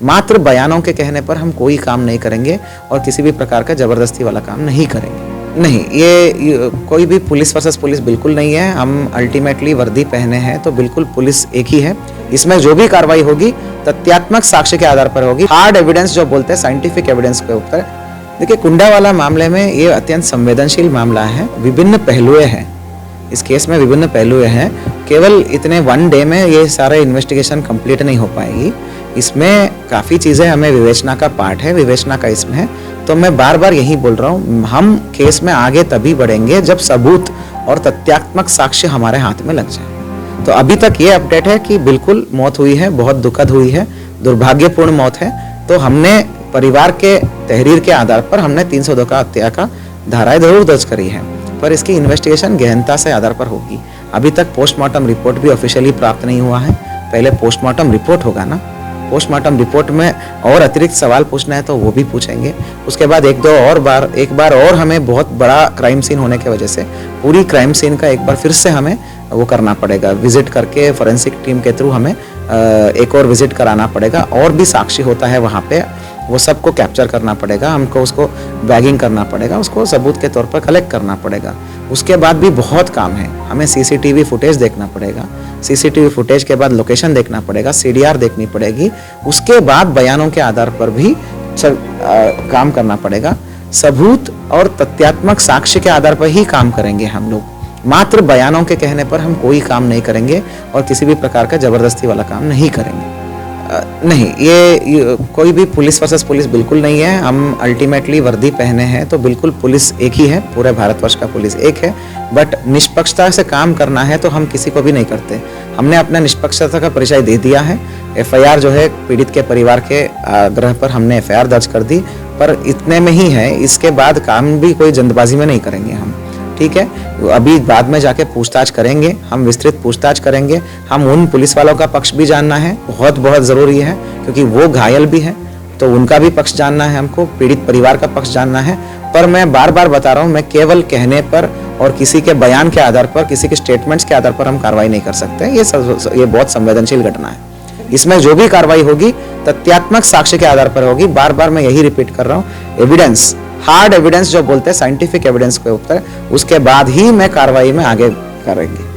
मात्र बयानों के कहने पर हम कोई काम नहीं करेंगे और किसी भी प्रकार का जबरदस्ती वाला काम नहीं करेंगे। नहीं, ये कोई भी पुलिस वर्सेस पुलिस बिल्कुल नहीं है। हम अल्टीमेटली वर्दी पहने हैं तो बिल्कुल पुलिस एक ही है। इसमें जो भी कार्रवाई होगी तथ्यात्मक साक्ष्य के आधार पर होगी। हार्ड एविडेंस जो बोलते हैं, साइंटिफिक एविडेंस के ऊपर। देखिए, कुंडा वाला मामले में ये अत्यंत संवेदनशील मामला है। विभिन्न पहलुएं हैं इस केस में, विभिन्न पहलुएं हैं। केवल इतने वन डे में ये सारे इन्वेस्टिगेशन कंप्लीट नहीं हो पाएगी। इसमें काफ़ी चीज़ें हमें विवेचना का पार्ट है, विवेचना का इसमें है। तो मैं बार बार यही बोल रहा हूँ, हम केस में आगे तभी बढ़ेंगे जब सबूत और तथ्यात्मक साक्ष्य हमारे हाथ में लग जाए। तो अभी तक ये अपडेट है कि बिल्कुल मौत हुई है, बहुत दुखद हुई है, दुर्भाग्यपूर्ण मौत है। तो हमने परिवार के तहरीर के आधार पर हमने 302 का हत्या का धाराएं जरूर दर्ज करी है, पर इसकी इन्वेस्टिगेशन गहनता से आधार पर होगी। अभी तक पोस्टमार्टम रिपोर्ट भी ऑफिशियली प्राप्त नहीं हुआ है। पहले पोस्टमार्टम रिपोर्ट होगा ना, पोस्टमार्टम रिपोर्ट में और अतिरिक्त सवाल पूछना है तो वो भी पूछेंगे। उसके बाद एक बार और हमें बहुत बड़ा क्राइम सीन होने की वजह से पूरी क्राइम सीन का एक बार फिर से हमें वो करना पड़ेगा, विजिट करके फोरेंसिक टीम के थ्रू हमें एक और विजिट कराना पड़ेगा। और भी साक्षी होता है वहाँ पे, वो सबको कैप्चर करना पड़ेगा, हमको उसको बैगिंग करना पड़ेगा, उसको सबूत के तौर पर कलेक्ट करना पड़ेगा। उसके बाद भी बहुत काम है, हमें सीसीटीवी फुटेज देखना पड़ेगा, सीसीटीवी फुटेज के बाद लोकेशन देखना पड़ेगा, सीडीआर देखनी पड़ेगी। उसके बाद बयानों के आधार पर भी काम करना पड़ेगा। सबूत और तथ्यात्मक साक्ष्य के आधार पर ही काम करेंगे हम लोग। मात्र बयानों के कहने पर हम कोई काम नहीं करेंगे और किसी भी प्रकार का जबरदस्ती वाला काम नहीं करेंगे। नहीं, ये कोई भी पुलिस वर्सेस पुलिस बिल्कुल नहीं है। हम अल्टीमेटली वर्दी पहने हैं तो बिल्कुल पुलिस एक ही है, पूरे भारतवर्ष का पुलिस एक है। बट निष्पक्षता से काम करना है तो हम किसी को भी नहीं करते। हमने अपना निष्पक्षता का परिचय दे दिया है। एफआईआर जो है पीड़ित के परिवार के आग्रह पर हमने एफआईआर दर्ज कर दी, पर इतने में ही है। इसके बाद काम भी कोई जल्दबाजी में नहीं करेंगे हम, ठीक है। अभी बाद में जाके पूछताछ करेंगे, हम विस्तृत पूछताछ करेंगे। हम उन पुलिस वालों का पक्ष भी जानना है, बहुत ज़रूरी है, क्योंकि वो घायल भी है तो उनका भी पक्ष जानना है हमको, पीड़ित परिवार का पक्ष जानना है। पर मैं बार बार बता रहा हूँ, मैं केवल कहने पर और किसी के बयान के आधार पर, किसी के स्टेटमेंट्स के आधार पर हम कार्रवाई नहीं कर सकते। ये बहुत संवेदनशील घटना है। इसमें जो भी कार्रवाई होगी तथ्यात्मक साक्ष्य के आधार पर होगी। बार बार मैं यही रिपीट कर रहा हूँ, एविडेंस, हार्ड एविडेंस जो बोलते हैं, साइंटिफिक एविडेंस के ऊपर, उसके बाद ही मैं कार्रवाई में आगे करेंगे।